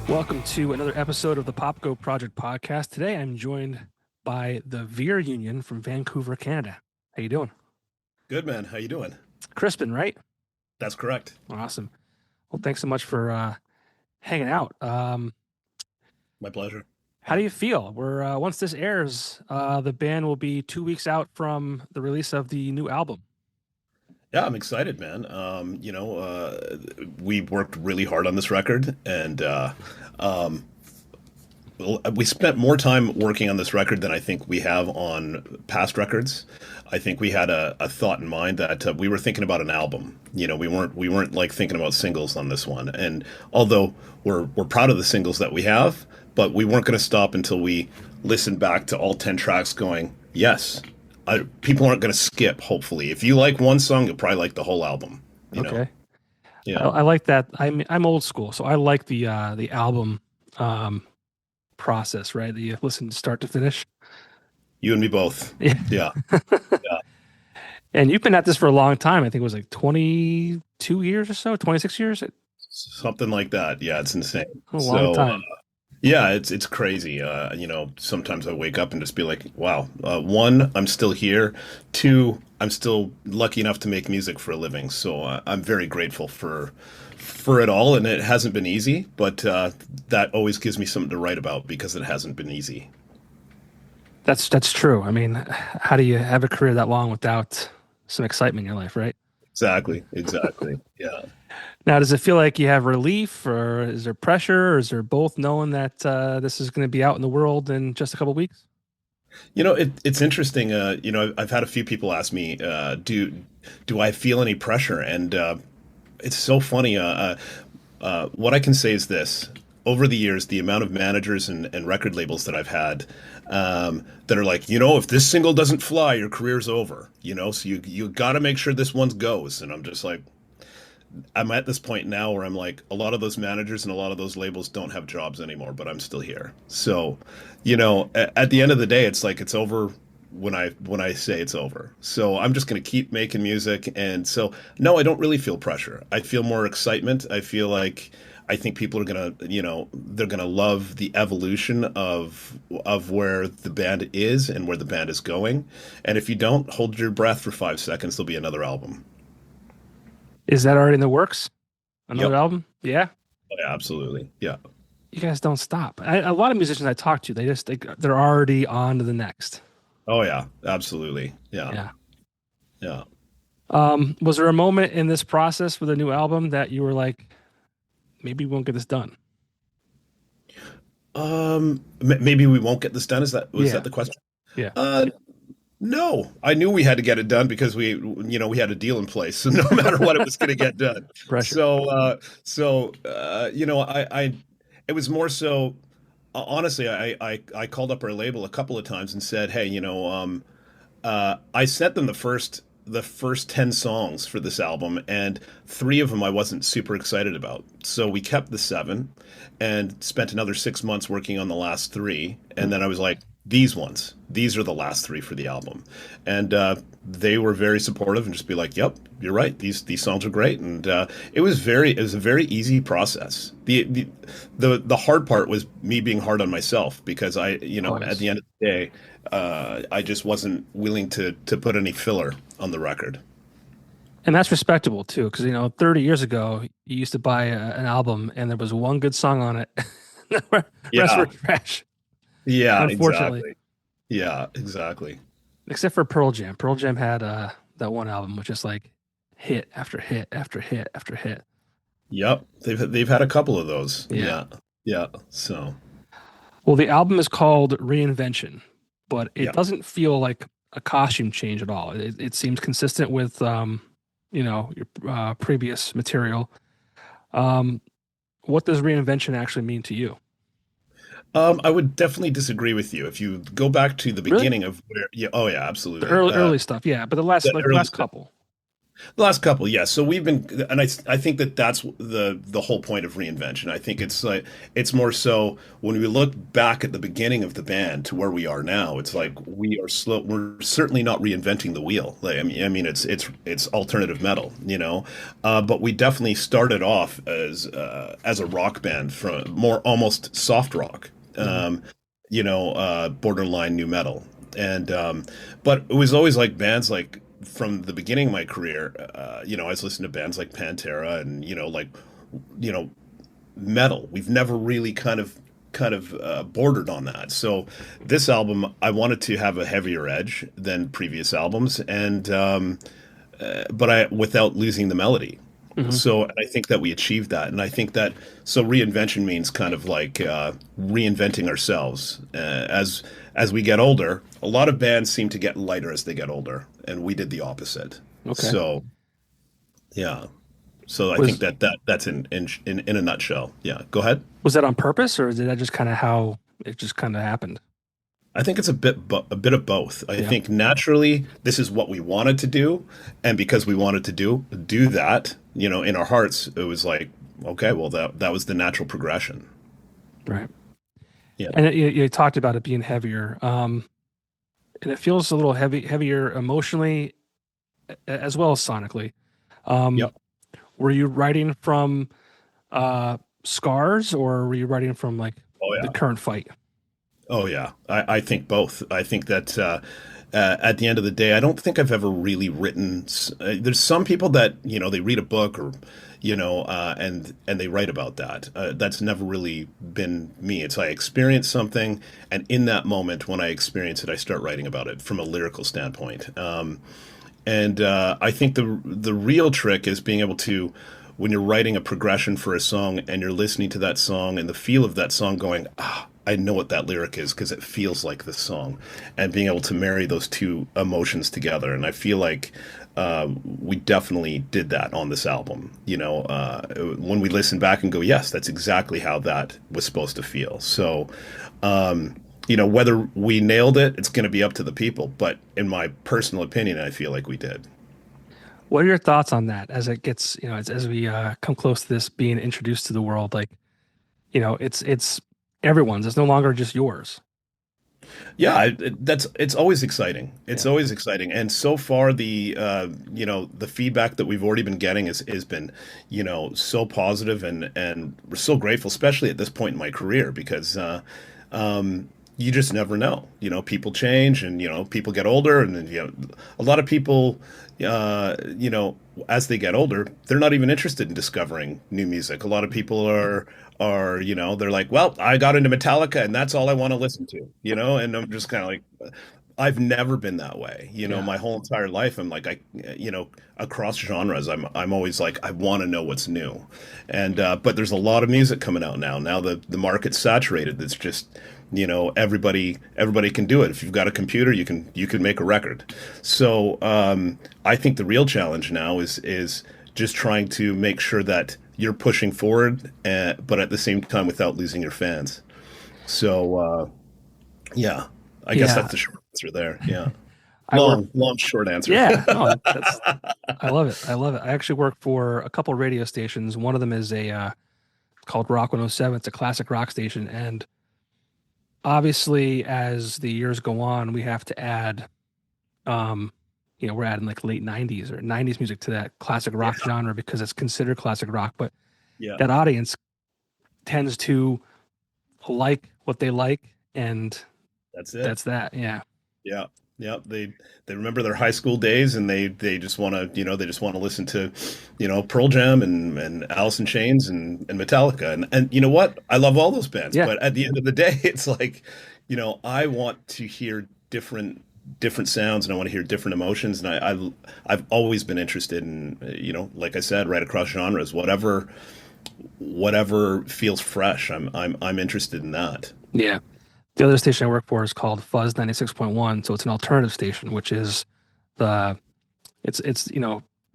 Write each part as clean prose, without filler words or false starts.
Welcome to another episode of the Popko Project Podcast. Today I'm joined by the Veer Union from Vancouver, Canada. How you doing? Good, man. How you doing? Crispin, right? That's correct. Awesome. Well, thanks so much for hanging out. My pleasure. How do you feel? We're once this airs, the band will be 2 weeks out from the release of the new album. Yeah, I'm excited, man. We worked really hard on this record, and um, we spent more time working on this record than I think we have on past records. I think we had a thought in mind that we were thinking about an album. We weren't like thinking about singles on this one. And although we're proud of the singles that we have, but we weren't going to stop until we listened back to all 10 tracks, going, yes, people aren't going to skip. Hopefully, if you like one song, you'll probably like the whole album. Okay. Yeah. I like that. I'm old school, so I like the album process, right? That you listen to start to finish. You and me both. Yeah. Yeah. Yeah. And you've been at this for a long time. I think it was like 22 years or so, 26 years. Something like that. Yeah, it's insane. A long time. Yeah, it's crazy. Sometimes I wake up and just be like, wow, one, I'm still here. Two, I'm still lucky enough to make music for a living. So I'm very grateful for it all. And it hasn't been easy, but that always gives me something to write about because it hasn't been easy. That's true. I mean, how do you have a career that long without some excitement in your life, right? Exactly. Yeah. Now, does it feel like you have relief, or is there pressure, or is there both, knowing that this is going to be out in the world in just a couple of weeks? It's interesting. I've had a few people ask me, do I feel any pressure? And it's so funny. What I can say is this. Over the years, the amount of managers and record labels that I've had that are like, if this single doesn't fly, your career's over. So you got to make sure this one goes. And I'm just like, I'm at this point now where I'm like, a lot of those managers and a lot of those labels don't have jobs anymore, but I'm still here. So, at the end of the day, it's like it's over when I say it's over. So I'm just going to keep making music. And so, no, I don't really feel pressure. I feel more excitement. I feel like I think people are going to, they're going to love the evolution of where the band is and where the band is going. And if you don't, hold your breath for 5 seconds, there'll be another album. Is that already in the works? Another Yep. album? Yeah. Oh, yeah, absolutely. Yeah. You guys don't stop. A lot of musicians I talk to, they're already on to the next. Oh, yeah, absolutely. Yeah. Yeah. Yeah. Was there a moment in this process for the new album that you were like, maybe we won't get this done? Maybe we won't get this done. Was that the question? Yeah. No, I knew we had to get it done because we had a deal in place. So no matter what, it was going to get done. Pressure. It was more so, honestly, I called up our label a couple of times and said, hey, I sent them the first 10 songs for this album, and 3 of them I wasn't super excited about. So we kept the 7 and spent another 6 months working on the last 3. And then I was like, these are the last 3 for the album. And they were very supportive and just be like, yep, you're right. These songs are great. And it was a very easy process. The hard part was me being hard on myself because at the end of the day, I just wasn't willing to put any filler on the record. And that's respectable too, because 30 years ago, you used to buy an album and there was one good song on it. The rest were trash. Yeah, unfortunately. Exactly. Yeah, exactly. Except for Pearl Jam. Pearl Jam had that one album which just like hit after hit after hit after hit. Yep, they've had a couple of those. Yeah. So, well, the album is called Reinvention, but it Yeah. doesn't feel like a costume change at all. It seems consistent with your previous material. What does reinvention actually mean to you? I would definitely disagree with you. If you go back to the Really? beginning of where, yeah, oh yeah, absolutely. The early stuff, yeah, but the last the early last stuff. couple. The last couple, yes. So we've been, and I think that that's the whole point of reinvention. I think it's like it's more so when we look back at the beginning of the band to where we are now. It's like we are slow. We're certainly not reinventing the wheel. Like, I mean, it's alternative metal, but we definitely started off as a rock band from more almost soft rock, Hmm. borderline new metal, and but it was always like bands like from the beginning of my career, I was listening to bands like Pantera and you know, metal. We've never really kind of bordered on that. So this album, I wanted to have a heavier edge than previous albums, and but I without losing the melody. Hmm. So and I think that we achieved that, and I think that so reinvention means kind of like reinventing ourselves as we get older. A lot of bands seem to get lighter as they get older, and we did the opposite. Okay. So yeah, so I think Was that's in a nutshell. Yeah, go ahead. was that on purpose, or is that just kind of how it just kind of happened? I think it's a bit of both. I Yeah. think naturally this is what we wanted to do, and because we wanted to do that, in our hearts, it was like, okay, well that was the natural progression. Right. Yeah. And you talked about it being heavier, and it feels a little heavier emotionally as well as sonically. Um, Yep. were you writing from scars, or were you writing from like Oh the yeah. current fight? Oh yeah. I think both. I think that at the end of the day, I don't think I've ever really written. There's some people that they read a book or and they write about that. That's never really been me. It's I experience something, and in that moment when I experience it, I start writing about it from a lyrical standpoint. And I think the real trick is being able to, when you're writing a progression for a song and you're listening to that song and the feel of that song, going, I know what that lyric is because it feels like this song, and being able to marry those two emotions together. And I feel like we definitely did that on this album. When we listen back and go, yes, that's exactly how that was supposed to feel. So. Whether we nailed it, it's going to be up to the people. But in my personal opinion, I feel like we did. What are your thoughts on that as it gets, as we come close to this being introduced to the world? Like, it's everyone's. It's no longer just yours. Yeah, it's always exciting. It's Yeah. always exciting, and so far the feedback that we've already been getting has been so positive, and we're so grateful, especially at this point in my career, because you just never know. People change, and people get older, and then a lot of people as they get older, they're not even interested in discovering new music. A lot of people are they're like, well, I got into Metallica and that's all I want to listen to, and I'm just kind of like, I've never been that way. Yeah. My whole entire life I'm like, across genres, I'm always like, I want to know what's new. And but there's a lot of music coming out now the market's saturated. It's just everybody can do it. If you've got a computer, you can make a record. So I think the real challenge now is just trying to make sure that you're pushing forward, but at the same time without losing your fans. So yeah, I guess Yeah. that's the short answer there. Yeah, I work. long short answer. Yeah. No, that's, I love it. I love it. I actually work for a couple radio stations. One of them is called Rock 107. It's a classic rock station. And obviously, as the years go on, we have to add, um, we're adding like late 90s or 90s music to that classic Yeah, rock genre because it's considered classic rock. But yeah, that audience tends to like what they like. And that's it. that's that. Yeah. Yeah. Yeah, they remember their high school days, and they just want to they just want to listen to Pearl Jam and Alice in Chains and Metallica, and you know what, I love all those bands, Yeah. but at the end of the day it's like I want to hear different sounds, and I want to hear different emotions, and I've always been interested in like I said, right across genres, whatever feels fresh, I'm interested in that. Yeah. The other station I work for is called Fuzz 96.1. So it's an alternative station, which is the it's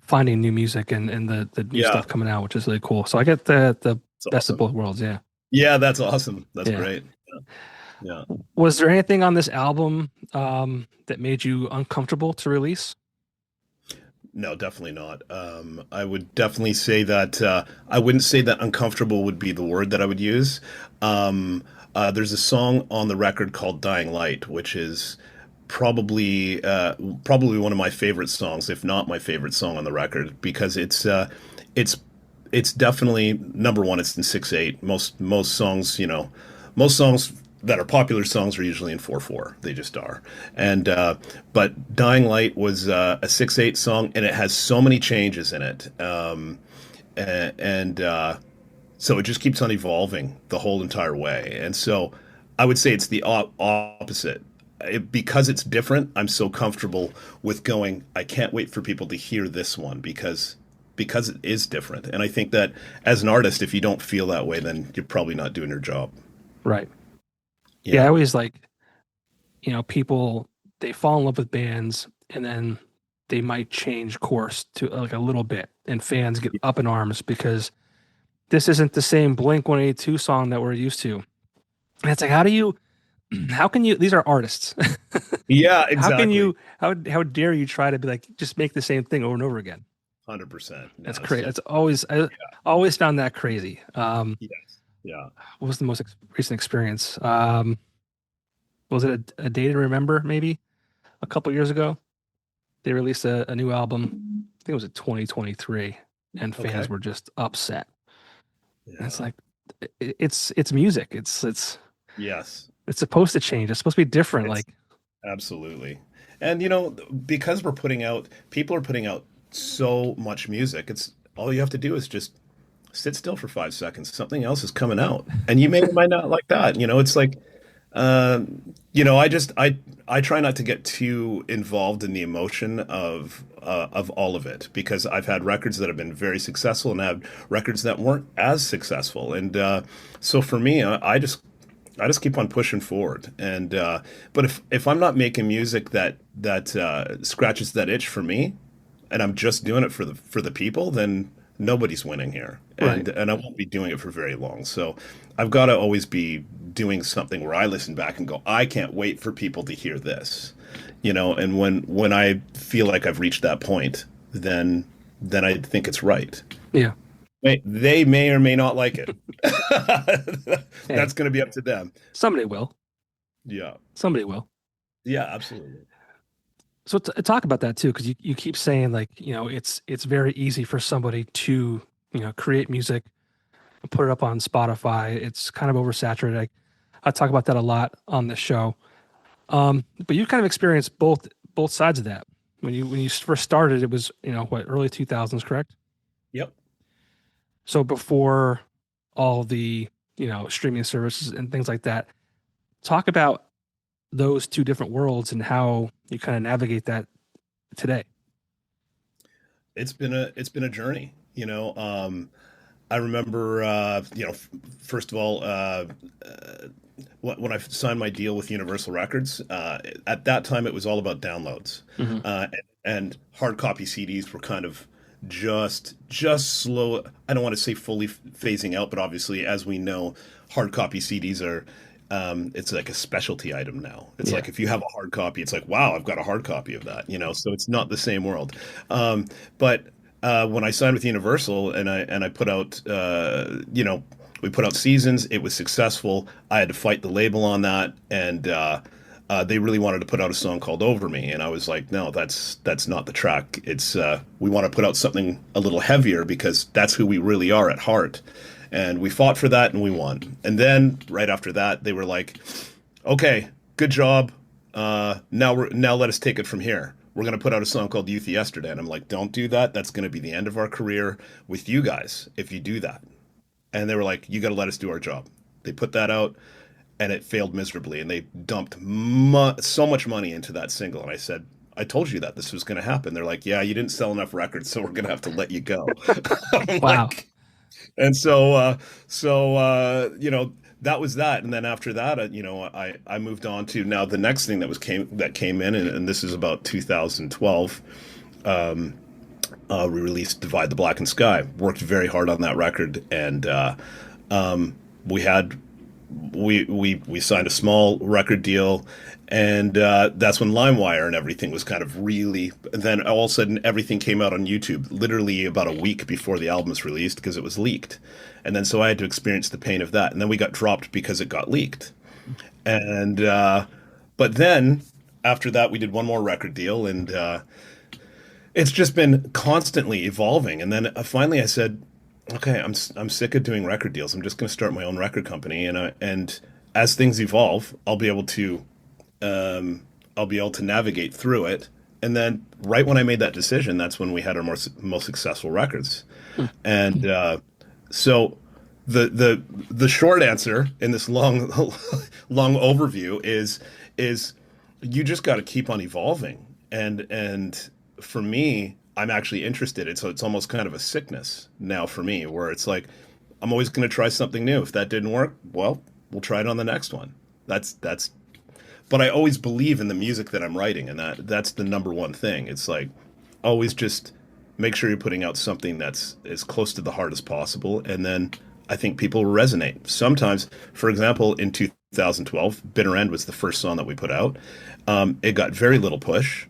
finding new music and the new Yeah, stuff coming out, which is really cool. So I get the it's best of awesome. both worlds. Yeah. Yeah, that's awesome. That's Yeah. great. Yeah. Was there anything on this album that made you uncomfortable to release? No, definitely not. I would definitely say that I wouldn't say that uncomfortable would be the word that I would use. There's a song on the record called "Dying Light," which is probably one of my favorite songs, if not my favorite song on the record, because it's it's definitely number one. It's in 6/8. Most songs, most songs that are popular songs are usually in 4/4. They just are. And but Dying Light was a 6/8 song, and it has so many changes in it. And so it just keeps on evolving the whole entire way. And so I would say it's the opposite. Because it's different, I'm so comfortable with going, I can't wait for people to hear this one because it is different. And I think that as an artist, if you don't feel that way, then you're probably not doing your job. Right. Yeah, I Yeah. always like, people, they fall in love with bands and then they might change course to like a little bit, and fans get up in arms because this isn't the same Blink 182 song that we're used to. And it's like, how can you, these are artists. Yeah, How can exactly. you, how dare you try to be like, just make the same thing over and over again? 100%. No, That's it's crazy. just, That's always, I always found that crazy. yes. Yeah. What was the most recent experience? Was it a Day to Remember, maybe a couple years ago? They released a new album. I think it was in 2023, and fans Okay. were just upset. And it's Yeah. like, it's music. Yes. It's supposed to change. It's supposed to be different. It's Like, absolutely. And because people are putting out so much music, it's all you have to do is just sit still for 5 seconds. Something else is coming out, and you may or might not like that. It's like, I try not to get too involved in the emotion of all of it, because I've had records that have been very successful and had records that weren't as successful, and so for me, I just keep on pushing forward. And but if I'm not making music that scratches that itch for me, and I'm just doing it for the people, then nobody's winning here, right. and I won't be doing it for very long. So I've got to always be doing something where I listen back and go, I can't wait for people to hear this, And when I feel like I've reached that point, then I think it's right. Yeah. They may or may not like it. Hey, That's going to be up to them. somebody will. Yeah. Somebody will. Yeah, absolutely. So talk about that too, because you keep saying like, it's very easy for somebody to, create music and put it up on Spotify. It's kind of oversaturated. I talk about that a lot on the show. But you kind of experienced both sides of that. When you first started, it was, early 2000s, correct? Yep. So before all the, streaming services and things like that. Talk about those two different worlds and how you kind of navigate that today. It's been a journey. I remember, first of all, when I signed my deal with Universal Records, at that time it was all about downloads, Hmm. and hard copy CDs were kind of just slow. I don't want to say fully phasing out, but obviously, as we know, hard copy CDs are. It's like a specialty item now. It's Yeah. like if you have a hard copy, it's like, wow, I've got a hard copy of that. So it's not the same world. But when I signed with Universal and I put out, we put out Seasons. It was successful. I had to fight the label on that, and they really wanted to put out a song called "Over Me," and I was like, no, that's not the track. It's we want to put out something a little heavier because that's who we really are at heart. And we fought for that and we won. And then right after that, they were like, okay, good job. Now let us take it from here. We're going to put out a song called Youth Yesterday. And I'm like, don't do that. That's going to be the end of our career with you guys if you do that. And they were like, you got to let us do our job. They put that out and it failed miserably. And they dumped so much money into that single. And I said, I told you that this was going to happen. They're like, yeah, you didn't sell enough records, so we're going to have to let you go. I'm Wow. like, and that was that. And then after that, I moved on to now the next thing that came in, and this is about 2012. We released "Divide the Black and Sky." Worked very hard on that record, and we had we signed a small record deal, and that's when LimeWire and everything was kind of really. Then all of a sudden, everything came out on YouTube, literally about a week before the album was released because it was leaked, and then so I had to experience the pain of that, and then we got dropped because it got leaked, and but then after that, we did one more record deal, and it's just been constantly evolving. And then finally, I said, "Okay, I'm sick of doing record deals. I'm just going to start my own record company." And as things evolve, I'll be able to navigate through it. And then, right when I made that decision, that's when we had our most successful records. And so, the short answer in this long long overview is you just got to keep on evolving. And for me, I'm actually interested. It's almost kind of a sickness now for me, where it's like I'm always going to try something new. If that didn't work, well, we'll try it on the next one. That's. But I always believe in the music that I'm writing, and that's the number one thing. It's like always just make sure you're putting out something that's as close to the heart as possible, and then I think people will resonate. Sometimes, for example, in 2012, Bitter End was the first song that we put out. It got very little push.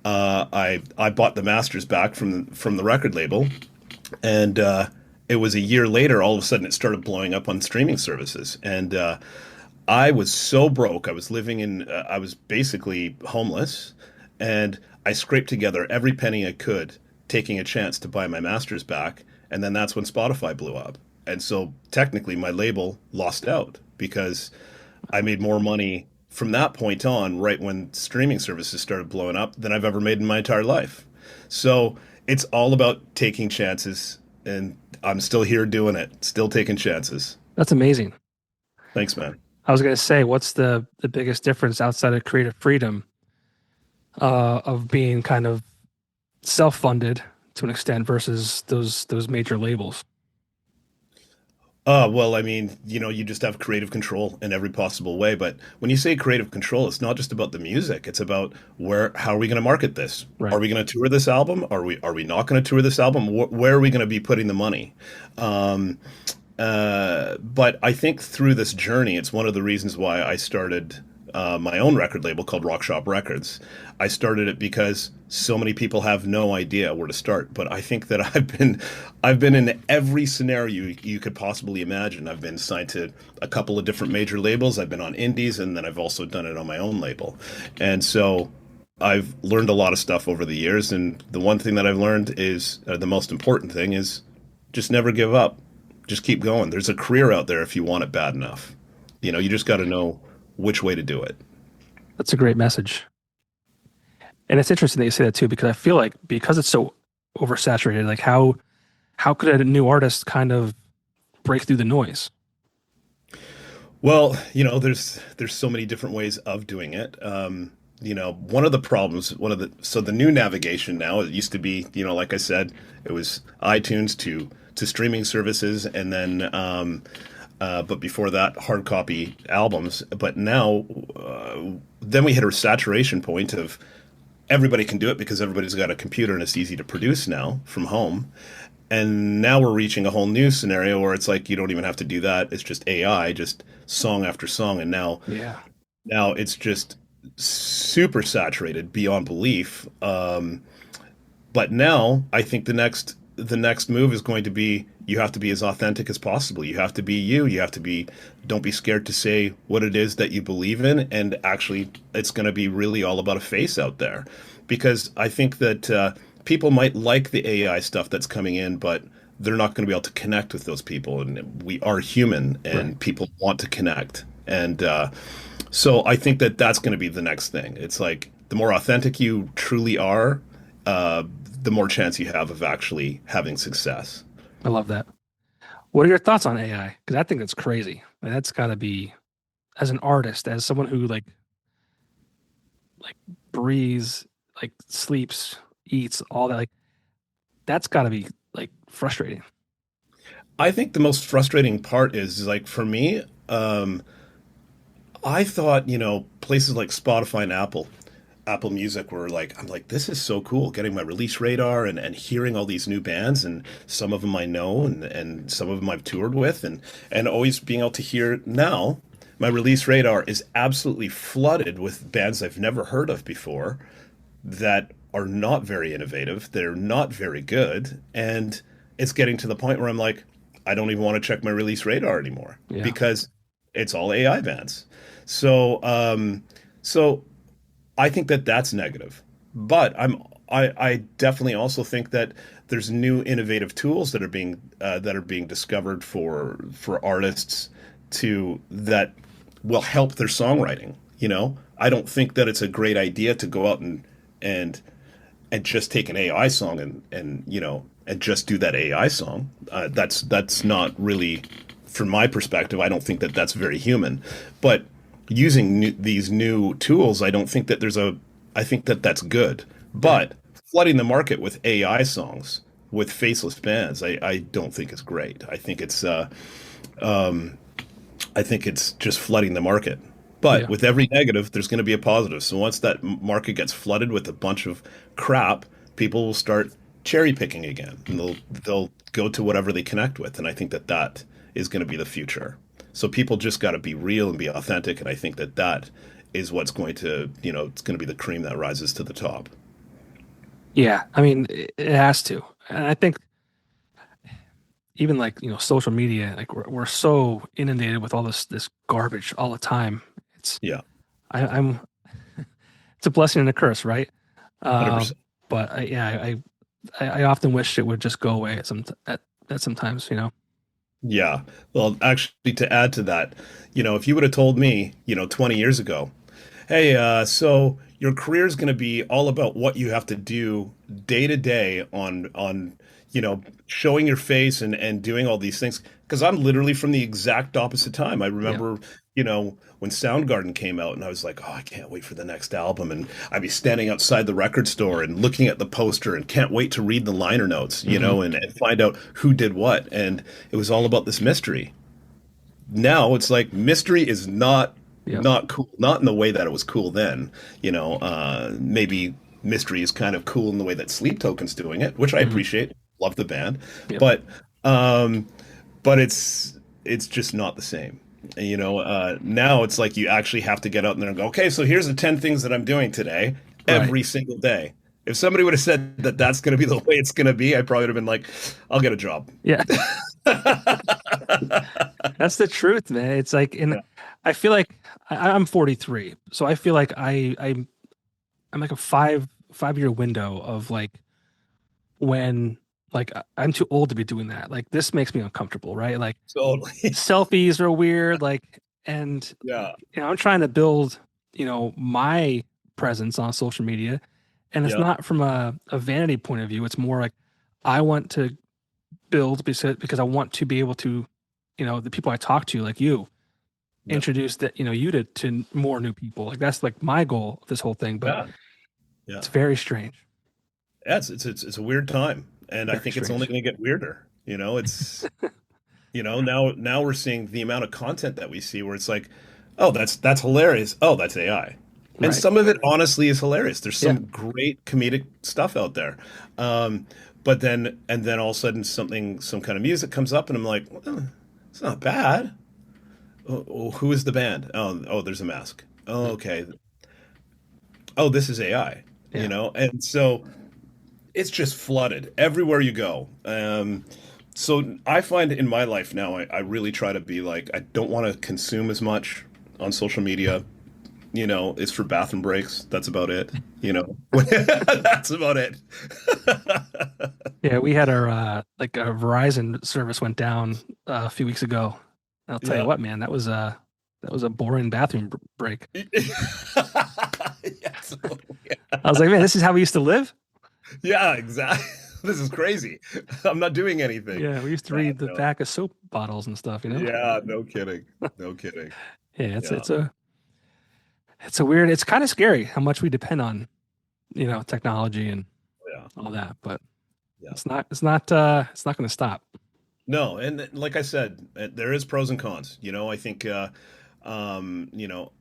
I bought the masters back from the record label, and it was a year later. All of a sudden, it started blowing up on streaming services, and I was so broke. I was living in. I was basically homeless, and I scraped together every penny I could, taking a chance to buy my masters back, and then that's when Spotify blew up. And so technically, my label lost out because I made more money from that point on, right when streaming services started blowing up, than I've ever made in my entire life. So it's all about taking chances, and I'm still here doing it, still taking chances. That's amazing. Thanks, man. I was going to say, what's the biggest difference outside of creative freedom of being kind of self-funded to an extent versus those major labels? Well, I mean, you just have creative control in every possible way. But when you say creative control, it's not just about the music. It's about how are we going to market this? Right. Are we going to tour this album? Are we not going to tour this album? Where are we going to be putting the money? But I think through this journey, it's one of the reasons why I started my own record label called Rock Shop Records. I started it because so many people have no idea where to start. But I think that I've been in every scenario you could possibly imagine. I've been signed to a couple of different major labels. I've been on indies, and then I've also done it on my own label. And so I've learned a lot of stuff over the years. And the one thing that I've learned is the most important thing is just never give up. Just keep going. There's a career out there if you want it bad enough. You just got to know which way to do it. That's a great message. And it's interesting that you say that too, because I feel like because it's so oversaturated, like how could a new artist kind of break through the noise? Well, there's so many different ways of doing it. One of the problems, so the new navigation now, it used to be, like I said, it was iTunes to streaming services, and then but before that, hard copy albums. But now, then we hit a saturation point of everybody can do it because everybody's got a computer and it's easy to produce now from home. And now we're reaching a whole new scenario where it's like you don't even have to do that. It's just AI, just song after song. And now it's just super saturated beyond belief. But now I think the next move is going to be you have to be as authentic as possible. You have to be you. You have to be, don't be scared to say what it is that you believe in. And actually, it's going to be really all about a face out there. Because I think that people might like the AI stuff that's coming in, but they're not going to be able to connect with those people. And we are human, and right. People want to connect. And so I think that that's going to be the next thing. It's like the more authentic you truly are, the more chance you have of actually having success. I love that. What are your thoughts on AI? Because I think that's crazy. Like, that's got to be, as an artist, as someone who like breathes, like sleeps, eats, all that, like that's got to be like frustrating. I think the most frustrating part is like for me, I thought, places like Spotify and Apple Music were like, I'm like, this is so cool, getting my release radar and hearing all these new bands, and some of them I know and some of them I've toured with, and always being able to hear now My release radar is absolutely flooded with bands I've never heard of before that are not very innovative. They're not very good. And it's getting to the point where I'm like, I don't even want to check my release radar anymore Yeah. because it's all AI bands. So I think that that's negative. But I definitely also think that there's new innovative tools that are being discovered for artists to that will help their songwriting. I don't think that it's a great idea to go out and and just take an AI song and just do that AI song. That's not really, from my perspective. I don't think that that's very human. But using these new tools, I don't think that I think that that's good. Right. But flooding the market with AI songs with faceless bands, I don't think is great. I think it's just flooding the market. But Yeah. with every negative, there's going to be a positive. So once that market gets flooded with a bunch of crap, people will start cherry picking again, and they'll go to whatever they connect with. And I think that that is going to be the future. So people just got to be real and be authentic. And I think that that is what's going to, it's going to be the cream that rises to the top. Yeah. I mean, it has to. And I think even like, social media, like we're so inundated with all this garbage all the time. It's Yeah, I'm it's a blessing and a curse, right? Uh, 100%. but yeah, I often wish it would just go away at sometimes, Yeah. Well, actually, to add to that, if you would have told me, 20 years ago, hey, so your career is going to be all about what you have to do day to day on showing your face and doing all these things. Because I'm literally from the exact opposite time. I Yeah. remember, when Soundgarden came out, and I was like, oh, I can't wait for the next album. And I'd be standing outside the record store and looking at the poster and can't wait to read the liner notes, Hmm. and find out who did what. And it was all about this mystery. Now it's like mystery is Yep. not cool, not in the way that it was cool then. Maybe mystery is kind of cool in the way that Sleep Token's doing it, which I Hmm. appreciate. Love the band, Yep. but um, but it's just not the same. Now it's like you actually have to get out there and go, okay, so here's the 10 things that I'm doing today, Right. every single day. If somebody would have said that that's going to be the way it's going to be, I probably would have been like, I'll get a job. Yeah. That's the truth, man. It's like, and Yeah. I feel like I'm 43, so I feel like I'm like a 5 year window of like when like I'm too old to be doing that. Like this makes me uncomfortable, right? Like Totally. selfies are weird, like, and Yeah. I'm trying to build, my presence on social media, and it's Yeah. not from a vanity point of view. It's more like I want to build because I want to be able to, the people I talk to, like you, Yeah. introduce that, you to more new people. Like that's like my goal of this whole thing, but Yeah. Yeah. it's very strange. Yeah, it's a weird time, and I Very think it's only strange. going to get weirder. Now we're seeing the amount of content that we see where it's like, oh, that's hilarious. Oh, that's AI. And Right. some of it honestly is hilarious. There's Yeah. some great comedic stuff out there. But then all of a sudden some kind of music comes up and I'm like, well, it's not bad. Oh, who is the band? Oh, there's a mask. Oh, okay. Oh, this is AI, Yeah. And so it's just flooded everywhere you go. So I find in my life now, I really try to be like, I don't want to consume as much on social media. It's for bathroom breaks. That's about it. That's about it. Yeah. We had our like a Verizon service went down a few weeks ago. I'll tell you Yeah. what, man, that was a boring bathroom break. Yeah, so, I was like, man, this is how we used to live. yeah, exactly. This is crazy. I'm not doing anything. Yeah, we used to Yeah, read the no. back of soap bottles and stuff. Yeah, no kidding. No kidding. Yeah, Yeah. it's a weird, it's kind of scary how much we depend on, technology and Yeah. all that, but Yeah. it's not going to stop. No, and like I said, there is pros and cons. I think um, you know,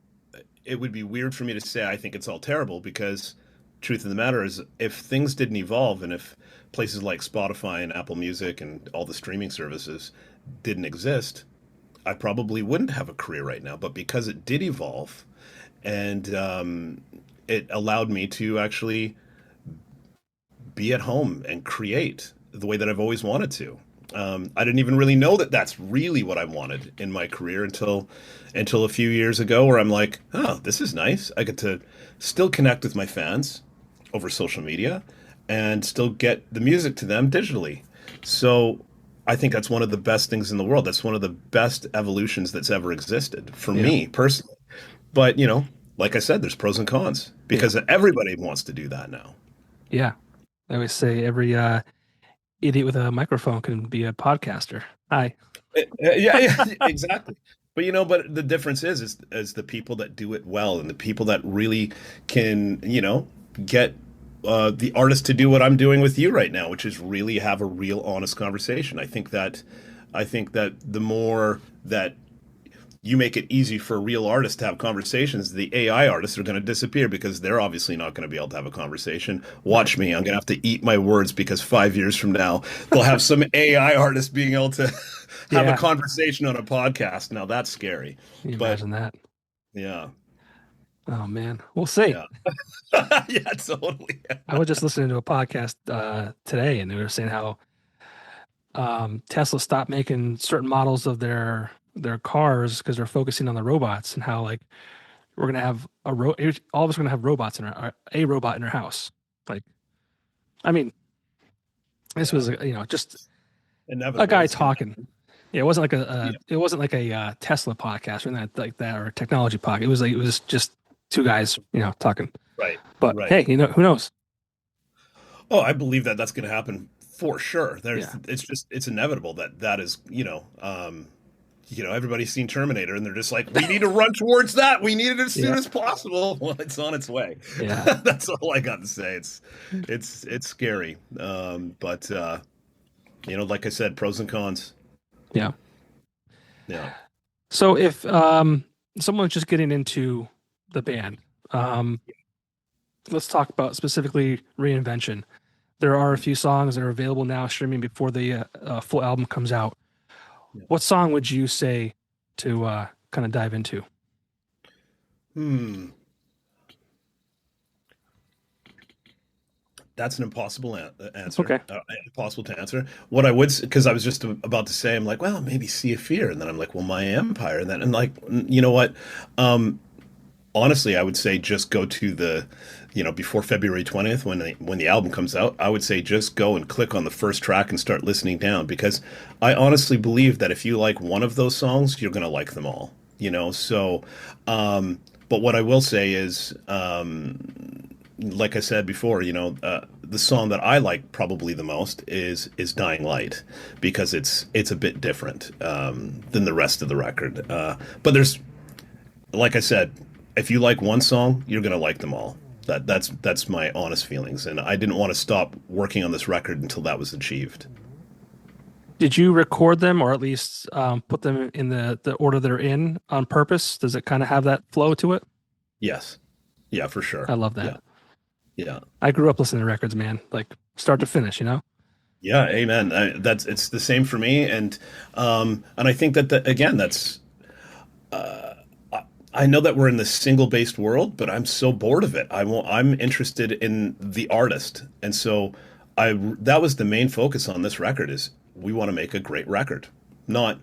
it would be weird for me to say I think it's all terrible because truth of the matter is if things didn't evolve and if places like Spotify and Apple Music and all the streaming services didn't exist, I probably wouldn't have a career right now. But because it did evolve, and it allowed me to actually be at home and create the way that I've always wanted to. I didn't even really know that that's really what I wanted in my career until a few years ago, where I'm like, oh, this is nice. I get to still connect with my fans over social media and still get the music to them digitally. So I think that's one of the best things in the world. That's one of the best evolutions that's ever existed for Yeah. me personally. But, like I said, there's pros and cons Yeah. because everybody wants to do that now. Yeah. I always say every idiot with a microphone can be a podcaster. Hi. Yeah, exactly. But but the difference is the people that do it well and the people that really can, get the artist to do what I'm doing with you right now, which is really have a real honest conversation. I think that the more that you make it easy for real artists to have conversations, the AI artists are going to disappear because they're obviously not going to be able to have a conversation. Watch me. I'm going to have to eat my words because 5 years from now, they'll have some AI artist being able to have a Yeah. conversation on a podcast. Now that's scary. Can you But imagine that? yeah, Oh man. We'll see. yeah. Yeah, totally. I was just listening to a podcast today, and they were saying how Tesla stopped making certain models of their cars because they're focusing on the robots, and how like we're gonna have all of us are gonna have robots in a robot in our house. Like, I mean, this Yeah. was just a Inevitable. guy It's gonna talking. Yeah, it wasn't like Yeah. it wasn't like a Tesla podcast or that like that or a technology podcast. It was just two guys, talking. Right. But Right. hey, who knows? Oh, I believe that that's going to happen for sure. Yeah, It's inevitable that is, everybody's seen Terminator and they're just like, we need to run towards that. We need it as soon yeah, as possible. Well, it's on its way. yeah, That's all I got to say. It's scary. But like I said, pros and cons. yeah. Yeah. So if someone's just getting into the band, um, let's talk about specifically Reinvention. There are a few songs that are available now streaming before the full album comes out. Yeah. What song would you say to kind of dive into? Hmm. That's an impossible That's answer. okay. Impossible to answer. What I would, because I was just about to say, I'm like, well, maybe Sea of Fear, and then I'm like, well, My Empire, and then I'm like, you know what? Honestly, I would say just go to the, before February 20th when the album comes out. I would say just go and click on the first track and start listening down because I honestly believe that if you like one of those songs, you're gonna like them all. So. But what I will say is, like I said before, the song that I like probably the most is "Dying Light" because it's a bit different than the rest of the record. But like I said, if you like one song, you're gonna like them all. That's my honest feelings, and I didn't want to stop working on this record until that was achieved. Did you record them or at least put them in the order they're in on purpose? Does it kind of have that flow to it? Yes, yeah, for I sure. love Yeah, that. yeah. I grew up listening to records, man, like start to finish. Yeah, amen. It's the same for me, and I think that again, that's I know that we're in this single-based world, but I'm so bored of it. I'm interested in the artist, and so that was the main focus on this record is we want to make a great record, not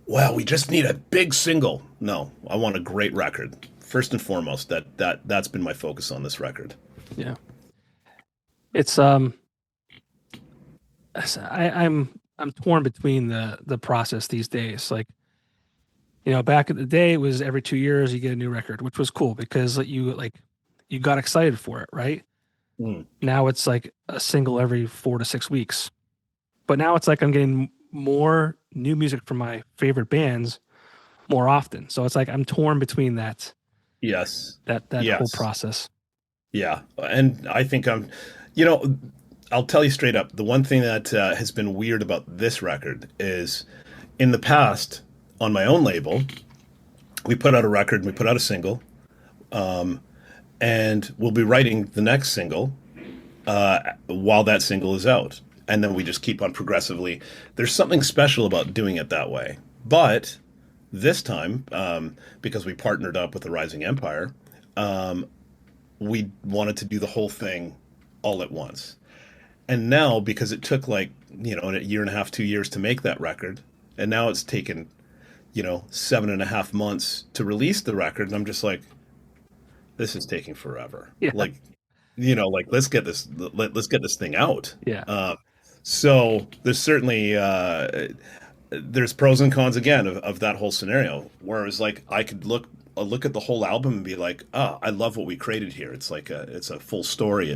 well, we just need a big single. No, I want a great record first and foremost. That's been my focus on this record. Yeah. It's I'm torn between the process these days. Like, back in the day it was every 2 years you get a new record, which was cool because you got excited for it, right? Mm. Now it's like a single every 4 to 6 weeks. But now it's like I'm getting more new music from my favorite bands more often. So it's like I'm torn between Yes, that whole yes. process. Yeah, and I think you know, I'll tell you straight up, the one thing that has been weird about this record is in the past, on my own label, we put out a record, we put out a single, and we'll be writing the next single while that single is out. And then we just keep on progressively. There's something special about doing it that way. But this time, because we partnered up with the Rising Empire, um, we wanted to do the whole thing all at once. And now, because it took like, a year and a half, 2 years to make that record, and now it's taken, 7.5 months to release the record, and I'm just like, this is taking forever. Yeah. Like, let's get this thing out. Yeah. So there's certainly there's pros and cons again of that whole scenario. Whereas like I could look at the whole album and be like, I love what we created here. It's a full story. You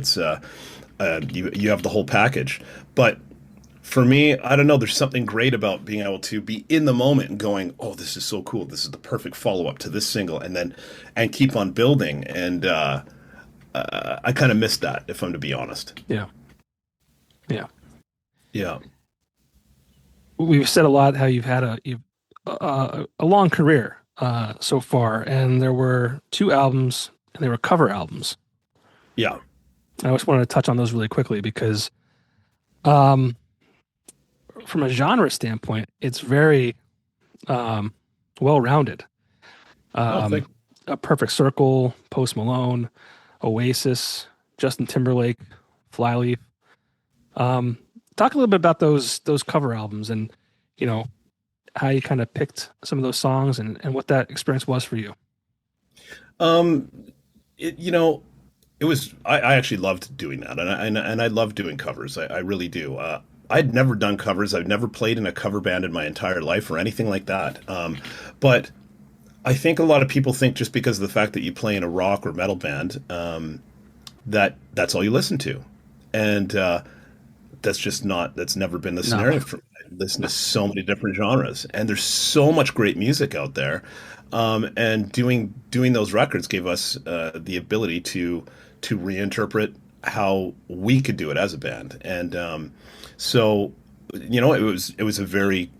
have the whole package. But for me, I don't know. There's something great about being able to be in the moment and going, oh, this is so cool. This is the perfect follow up to this single, and keep on building. And I kind of missed that, if I'm to be honest. Yeah. Yeah. Yeah. We've said a lot how you've had a long career so far, and there were 2 albums, and they were cover albums. Yeah. I just wanted to touch on those really quickly because, from a genre standpoint, it's very well-rounded. A Perfect Circle, Post Malone, Oasis, Justin Timberlake, Flyleaf. Talk a little bit about those cover albums and, how you kind of picked some of those songs and what that experience was for you. It was, I actually loved doing that, and I love doing covers. I really do. I'd never done covers. I've never played in a cover band in my entire life or anything like that. But I think a lot of people think just because of the fact that you play in a rock or metal band, that's all you listen to. And that's never been the scenario for me. I listen to so many different genres, and there's so much great music out there. And doing those records gave us the ability to reinterpret how we could do it as a band. And so it was a very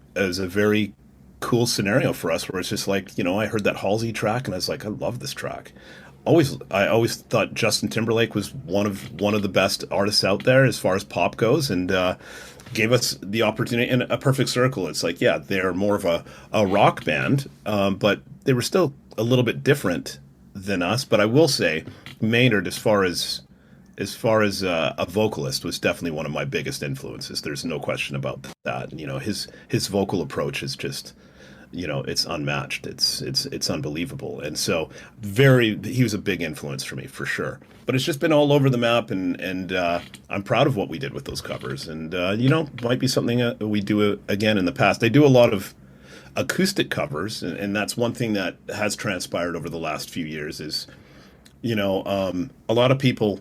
cool scenario for us, where it's just like, I heard that Halsey track and I was like, I love this track. I always thought Justin Timberlake was one of the best artists out there as far as pop goes, and gave us the opportunity in A Perfect Circle. It's like, yeah, they're more of a rock band, but they were still a little bit different than us. But I will say, Maynard, as far as a vocalist, was definitely one of my biggest influences. There's no question about that. His vocal approach is just, it's unmatched. It's unbelievable. And so he was a big influence for me, for sure. But it's just been all over the map, and I'm proud of what we did with those covers. And might be something we do again in the past. I do a lot of acoustic covers, and that's one thing that has transpired over the last few years is, a lot of people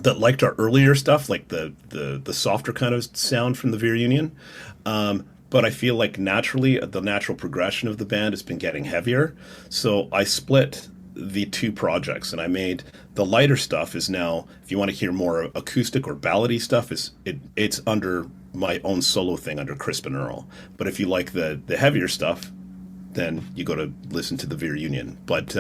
that liked our earlier stuff, like the softer kind of sound from the Veer Union. But I feel like the natural progression of the band has been getting heavier. So I split the 2 projects, and I made the lighter stuff is now, if you want to hear more acoustic or ballady stuff, it's under my own solo thing under Crispin Earl. But if you like the heavier stuff, then you go to listen to the Veer Union. But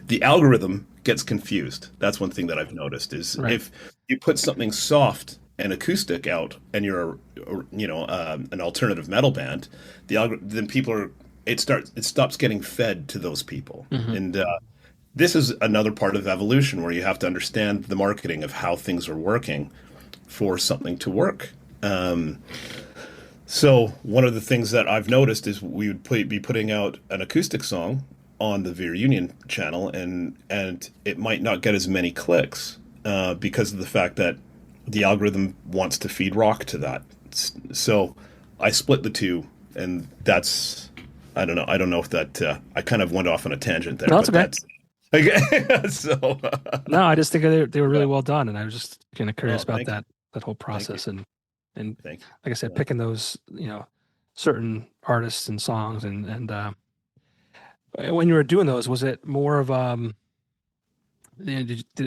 the algorithm gets confused. That's one thing that I've noticed is right. If you put something soft and acoustic out, and you're an alternative metal band, then it stops getting fed to those people. Mm-hmm. And this is another part of evolution, where you have to understand the marketing of how things are working for something to work. So one of the things that I've noticed is we would be putting out an acoustic song on the Veer Union channel, and it might not get as many clicks because of the fact that the algorithm wants to feed rock to that. So I split the 2, and that's, I don't know. I don't know if that, I kind of went off on a tangent there. No, that's okay. Okay. So no, I just think they were really well done, and I was just kind of curious about that whole process, and like I said, picking those certain artists and songs, and when you were doing those, was it more of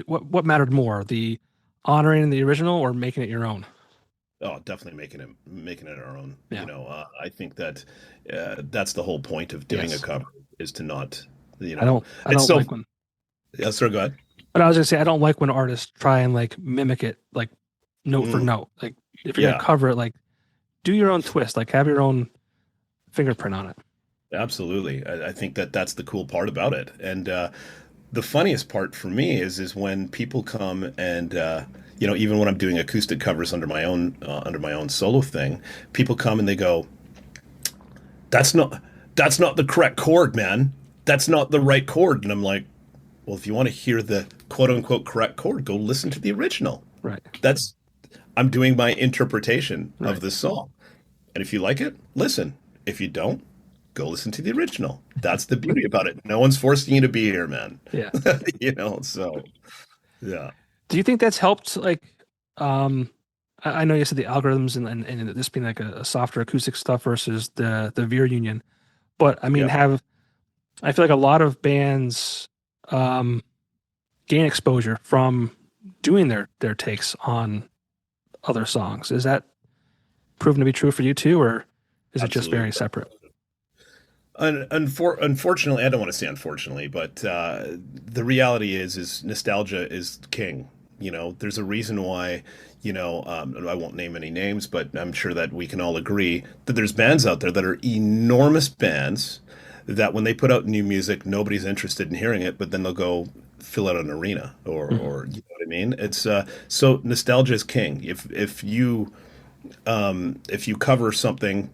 what mattered more, the honoring the original or making it your own? Oh, definitely making it our own. Yeah. I think that that's the whole point of doing a cover, is to not, I don't like when. Yeah, sir, go ahead. But I was gonna say, I don't like when artists try and like mimic it, like note for note. Like if you're gonna cover it, like do your own twist, like have your own fingerprint on it. Absolutely. I think that that's the cool part about it. And the funniest part for me is when people come and even when I'm doing acoustic covers under my own solo thing, people come and they go, "That's not that's not the correct chord, man. That's not the right chord." And I'm like, "Well, if you want to hear the quote unquote correct chord, go listen to the original. Right. That's I'm doing my interpretation of Right. this song. And if you like it, listen. If you don't, go listen to the original. That's the beauty about it. No one's forcing you to be here, man. Yeah. So yeah. Do you think that's helped? Like, um, I know you said the algorithms and this being like a softer acoustic stuff versus the Veer Union, but I mean, Yeah. have I feel like a lot of bands um, gain exposure from doing their takes on other songs. Is that proven to be true for you too, or is it just very Absolutely. separate? Unfortunately, I don't want to say unfortunately, but the reality is nostalgia is king. There's a reason why, I won't name any names, but I'm sure that we can all agree that there's bands out there that are enormous bands that when they put out new music, nobody's interested in hearing it, but then they'll go fill out an arena Mhm. or you know what I mean? It's so nostalgia is king. If you cover something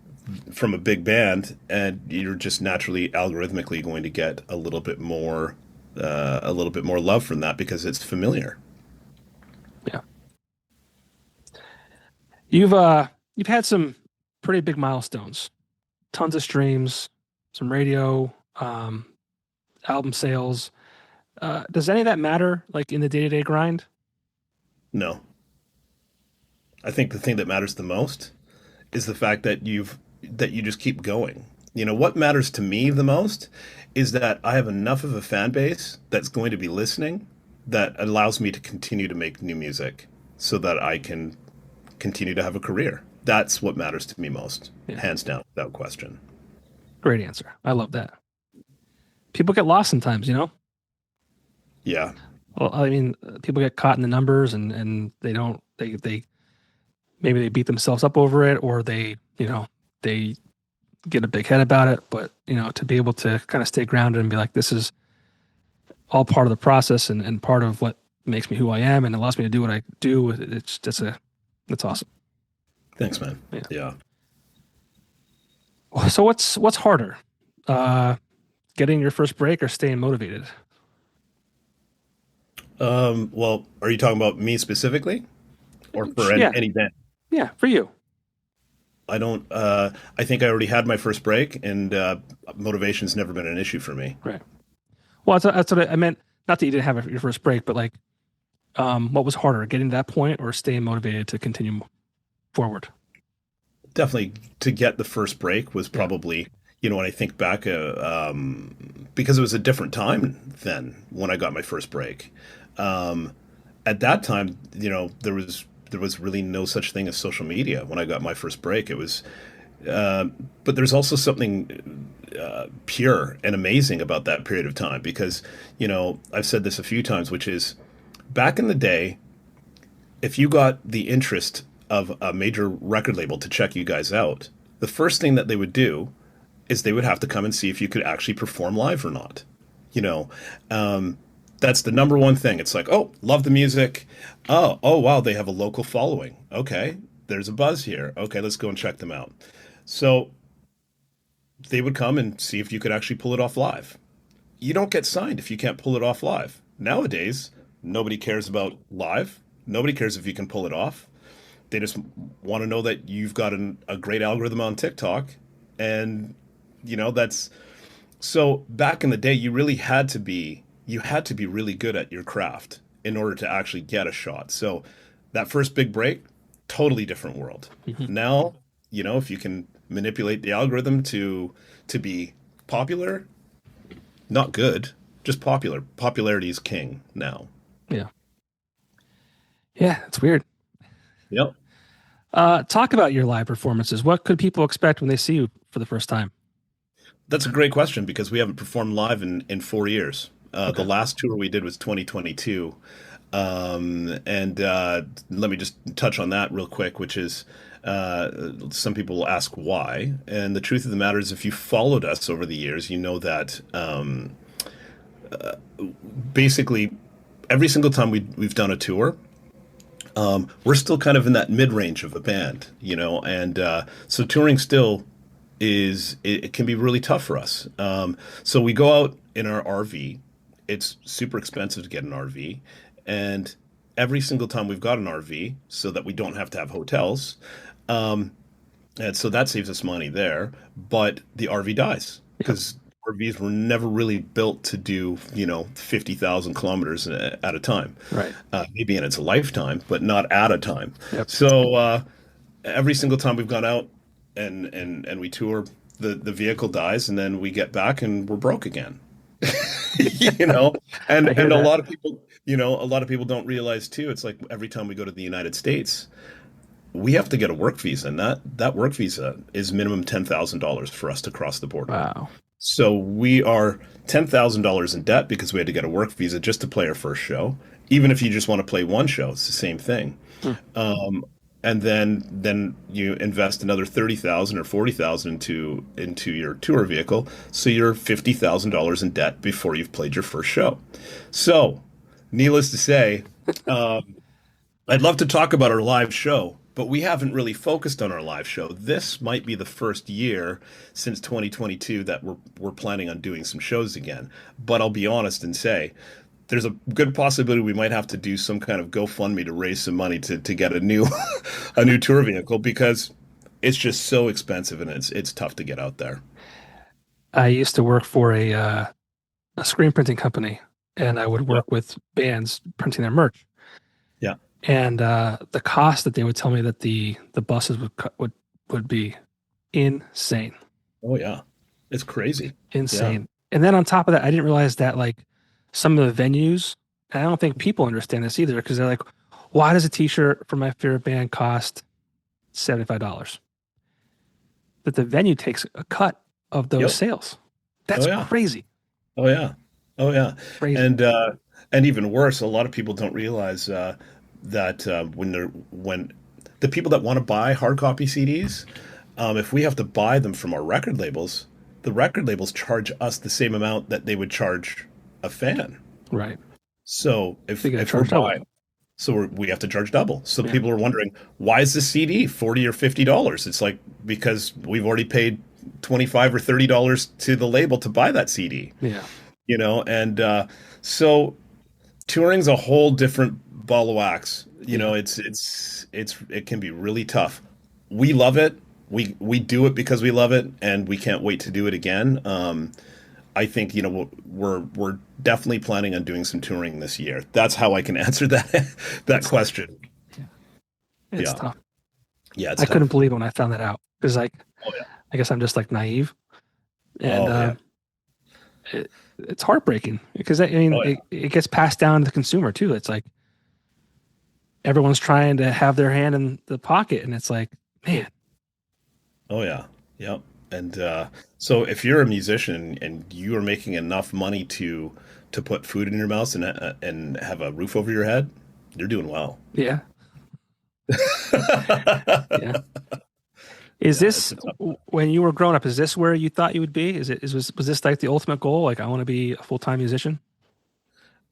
from a big band, and you're just naturally algorithmically going to get a little bit more love from that because it's familiar. Yeah, you've had some pretty big milestones, tons of streams, some radio, album sales. Does any of that matter, like in the day-to-day grind? No, I think the thing that matters the most is the fact that you just keep going. What matters to me the most is that I have enough of a fan base that's going to be listening that allows me to continue to make new music so that I can continue to have a career. That's what matters to me most, Yeah, hands down, without question. great answer. I love that. People get lost sometimes, you know? Yeah, Well, I mean, people get caught in the numbers and they don't they maybe they beat themselves up over it or they get a big head about it, but to be able to kind of stay grounded and be like, this is all part of the process and part of what makes me who I am and allows me to do what I do. That's awesome. thanks, man. Yeah. Yeah. So what's harder? Uh, Getting your first break or staying motivated? Well, are you talking about me specifically or for Yeah, any band? yeah, for you. I don't, I think I already had my first break, and motivation's never been an issue for me. Right. Well, that's what I meant. Not that you didn't have your first break, but like, what was harder, getting to that point or staying motivated to continue forward? Definitely to get the first break was Yeah. probably, when I think back, because it was a different time then when I got my first break. Um, at that time, there was really no such thing as social media when I got my first break. It was, but there's also something pure and amazing about that period of time because, I've said this a few times, which is back in the day, if you got the interest of a major record label to check you guys out, the first thing that they would do is they would have to come and see if you could actually perform live or not. You know, um, that's the number one thing. It's like, oh, love the music. Oh, wow, they have a local following. Okay, there's a buzz here. Okay, let's go and check them out. So they would come and see if you could actually pull it off live. You don't get signed if you can't pull it off live. Nowadays, nobody cares about live. Nobody cares if you can pull it off. They just want to know that you've got a great algorithm on TikTok. And, that's so back in the day, you had to be really good at your craft in order to actually get a shot. So that first big break, totally different world. Mhm. Now, if you can manipulate the algorithm to be popular, not good, just popular. Popularity is king now. Yeah. Yeah, it's weird. Yep. Talk about your live performances. What could people expect when they see you for the first time? That's a great question because we haven't performed live in 4 years. The Okay. last tour we did was 2022. And let me just touch on that real quick, which is some people will ask why. And the truth of the matter is, if you followed us over the years, you know that basically every single time we've done a tour, we're still kind of in that mid range of a band, and so touring still it can be really tough for us. So we go out in our RV. It's super expensive to get an RV, and every single time we've got an RV, so that we don't have to have hotels, and so that saves us money there. But the RV dies because RVs were never really built to do 50,000 kilometers at a time. Right. Maybe in its lifetime, but not at a time. Yep. So every single time we've gone out and we tour, the vehicle dies, and then we get back and we're broke again. And a lot of people, a lot of people don't realize too. It's like every time we go to the United States, we have to get a work visa, and that work visa is minimum $10,000 for us to cross the border. Wow. So we are $10,000 in debt because we had to get a work visa just to play our first show. Even if you just want to play one show, it's the same thing. And then you invest another 30,000 or 40,000 into your tour vehicle, so you're $50,000 in debt before you've played your first show. So, needless to say, I'd love to talk about our live show, but we haven't really focused on our live show. This might be the first year since 2022 that we're planning on doing some shows again. But I'll be honest and say, there's a good possibility we might have to do some kind of GoFundMe to raise some money to get a new a new tour vehicle, because it's just so expensive and it's tough to get out there. I used to work for a screen printing company, and I would work with bands printing their merch. Yeah. And the cost that they would tell me that the buses would be insane. Oh yeah, it's crazy. Insane. Yeah. And then on top of that, I didn't realize that like some of the venues, and I don't think people understand this either, because they're like, why does a t-shirt for my favorite band cost $75? That the venue takes a cut of those sales. That's crazy. Oh yeah. Oh yeah. Crazy. And even worse, a lot of people don't realize that when the people that want to buy hard copy CDs, if we have to buy them from our record labels, the record labels charge us the same amount that they would charge a fan. Right. So if we're buying, we have to charge double. So people are wondering, why is this CD $40 or $50? It's like, because we've already paid $25 or $30 to the label to buy that CD. Yeah. And so touring's a whole different ball of wax. It can be really tough. We love it. We do it because we love it, and we can't wait to do it again. I think we're definitely planning on doing some touring this year. That's how I can answer that question. It's tough. Yeah, I couldn't believe it when I found that out, because I guess I'm just like naive, and it's heartbreaking, because it gets passed down to the consumer too. It's like everyone's trying to have their hand in the pocket, and it's like, man. Oh yeah, yep. And so if you're a musician and you are making enough money to put food in your mouth and have a roof over your head, you're doing well. Yeah. Yeah. Is this, when you were growing up, is this where you thought you would be? Was this like the ultimate goal? Like, I want to be a full-time musician?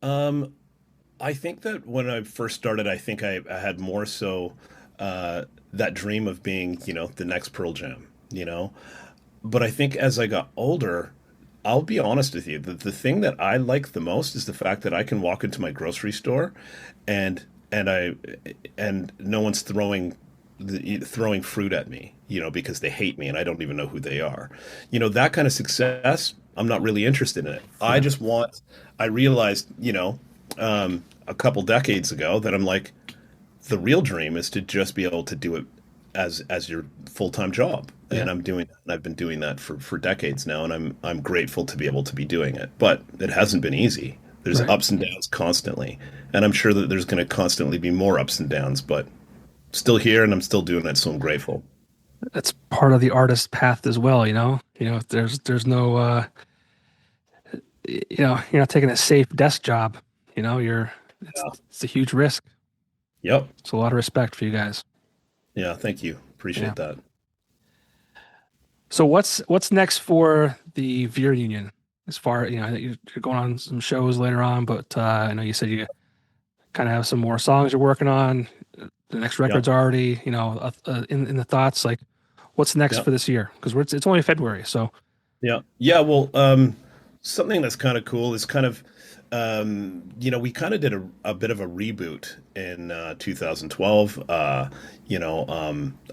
I think that when I first started, I think I had more so that dream of being, the next Pearl Jam, But I think as I got older, I'll be honest with you, the thing that I like the most is the fact that I can walk into my grocery store and no one's throwing fruit at me, because they hate me and I don't even know who they are. That kind of success, I'm not really interested in it. I realized, a couple decades ago that I'm like, the real dream is to just be able to do it as your full-time job. And I'm doing that. And I've been doing that for decades now, and I'm grateful to be able to be doing it. But it hasn't been easy. There's ups and downs constantly. And I'm sure that there's going to constantly be more ups and downs, but still here and I'm still doing it, so I'm grateful. That's part of the artist path as well, there's no you're not taking a safe desk job, you're it's a huge risk. Yep. It's a lot of respect for you guys. Yeah. Thank you. Yeah. Appreciate that. So what's next for the Veer Union? As far, you're going on some shows later on, but I know you said you kind of have some more songs you're working on. The next Yep. record's already, in the thoughts. Like, what's next Yep. for this year? Because it's only February, so Yeah. Yeah. Well, something that's kind of cool is kind of, we kind of did a bit of a reboot in 2012.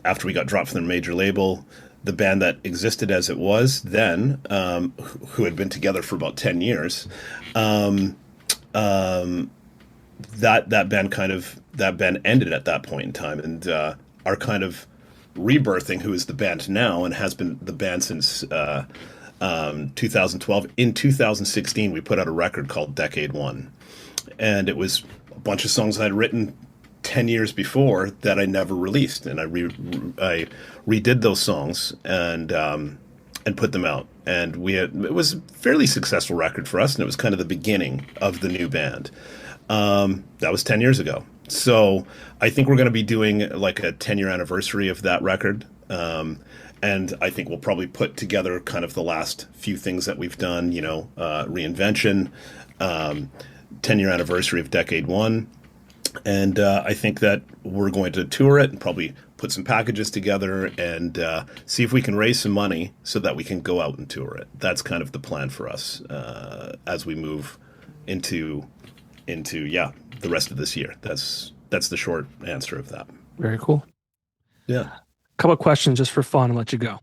After we got dropped from the major label, the band that existed as it was then, who had been together for about 10 years, um, um, that band ended at that point in time, and our kind of rebirthing, who is the band now and has been the band since 2012. In 2016, we put out a record called Decade One, and it was a bunch of songs I'd written 10 years before that I never released, and I redid those songs and put them out. And it was a fairly successful record for us, and it was kind of the beginning of the new band. That was 10 years ago. So I think we're going to be doing like a 10-year anniversary of that record. And I think we'll probably put together kind of the last few things that we've done, reinvention, 10-year anniversary of Decade One. And I think that we're going to tour it and probably put some packages together and see if we can raise some money so that we can go out and tour it. That's kind of the plan for us as we move into the rest of this year. That's the short answer of that. very cool. Yeah. Couple of questions just for fun and let you go.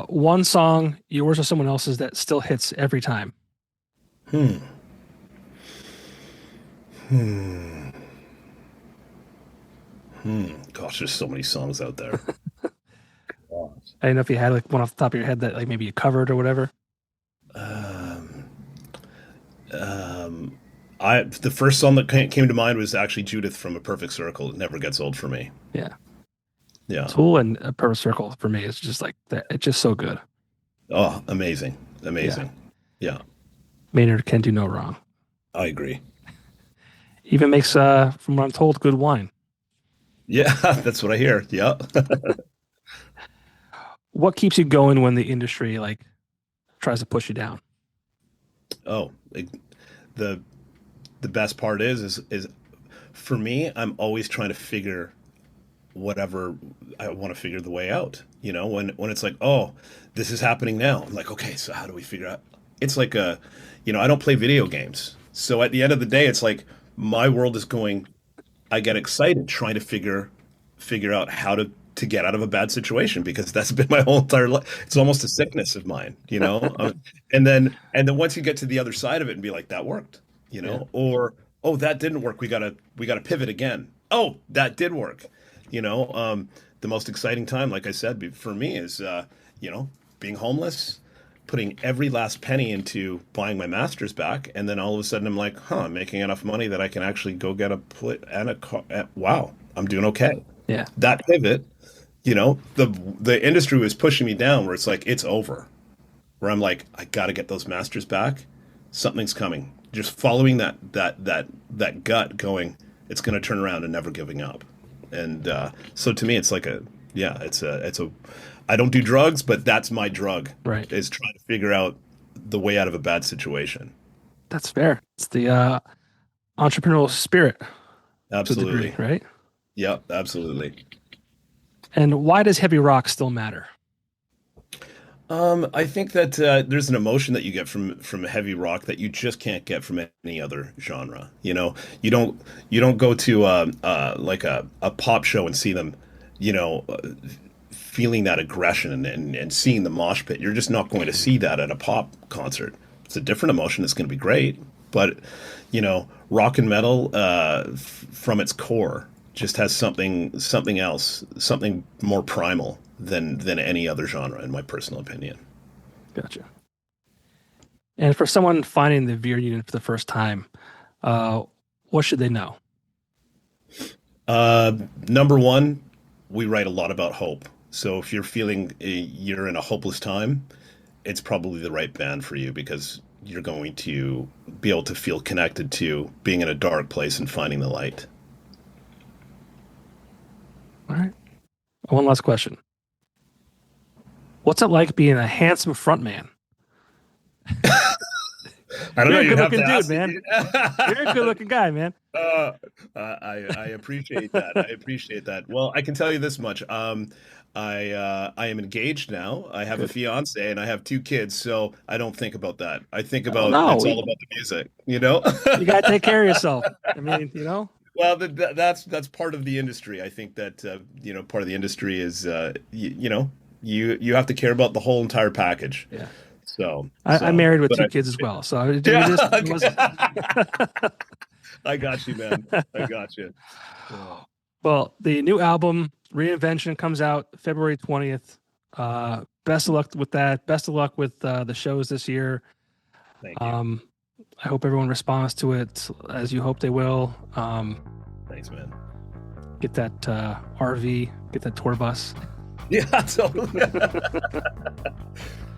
One song, yours or someone else's, that still hits every time. Hmm. Hmm. Gosh, there's so many songs out there. I don't know if you had like one off the top of your head that like maybe you covered or whatever. Um, the first song that came to mind was actually Judith from A Perfect Circle. It never gets old for me. Yeah. Yeah. Tool and a Perfect Circle for me is just like that. It's just so good. Oh, amazing. Yeah. Amazing. Yeah, Maynard can do no wrong. I agree. Even makes, from what I'm told, good wine. Yeah, that's what I hear. Yeah. What keeps you going when the industry like tries to push you down? Oh, the the best part is for me, I'm always trying to figure whatever I want to figure the way out. When it's like, oh, this is happening now. I'm like, okay, so how do we figure out? It's like I don't play video games. So at the end of the day, it's like my world is going, I get excited trying to figure out how to get out of a bad situation because that's been my whole entire life. It's almost a sickness of mine, you know? And then once you get to the other side of it and be like, that worked, Yeah. or, oh, that didn't work. We gotta pivot again. Oh, that did work. The most exciting time, like I said, for me is, being homeless, putting every last penny into buying my master's back. And then all of a sudden I'm like, I'm making enough money that I can actually go get a plate and a car. Wow, I'm doing okay. Yeah. That pivot, the industry was pushing me down where it's like, it's over. Where I'm like, I got to get those masters back. Something's coming. Just following that gut going, it's going to turn around and never giving up. And so to me, it's like I don't do drugs, but that's my drug, Right. is trying to figure out the way out of a bad situation. That's fair. It's the entrepreneurial spirit to a degree, Absolutely. right? Yeah, absolutely. And why does heavy rock still matter? I think that there's an emotion that you get from heavy rock that you just can't get from any other genre. You don't go to like a pop show and see them, you know, uh, feeling that aggression and seeing the mosh pit. You're just not going to see that at a pop concert. It's a different emotion. It's going to be great, but rock and metal from its core just has something else, something more primal than any other genre, in my personal opinion. Gotcha. And for someone finding the Veer Union for the first time, uh, what should they know? Number one, we write a lot about hope. So if you're feeling you're in a hopeless time, it's probably the right band for you because you're going to be able to feel connected to being in a dark place and finding the light. All right. One last question. What's it like being a handsome frontman? I don't know. You're a You have to good-looking ask dude, man. me. You're a good-looking guy, man. I appreciate that. I appreciate that. Well, I can tell you this much. I am engaged now. I have a fiance and I have 2 kids, so I don't think about that. I think about it's all about the music, you know? You gotta take care of yourself. I mean, you know? Well, that's part of the industry. I think that part of the industry is you have to care about the whole entire package. Yeah. So I'm married with 2 kids as well. So I got you, man. I got you. Well, the new album Reinvention comes out February 20th. Best of luck with that. Best of luck with the shows this year. Thank you. I hope everyone responds to it as you hope they will. Thanks, man. Get that RV, get that tour bus. Yeah, totally.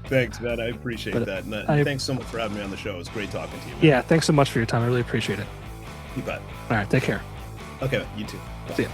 Thanks, man. I appreciate that. And thanks so much for having me on the show. It was great talking to you, man. Yeah, thanks so much for your time. I really appreciate it. You bet. All right, take care. Okay, you too. Bye. See ya.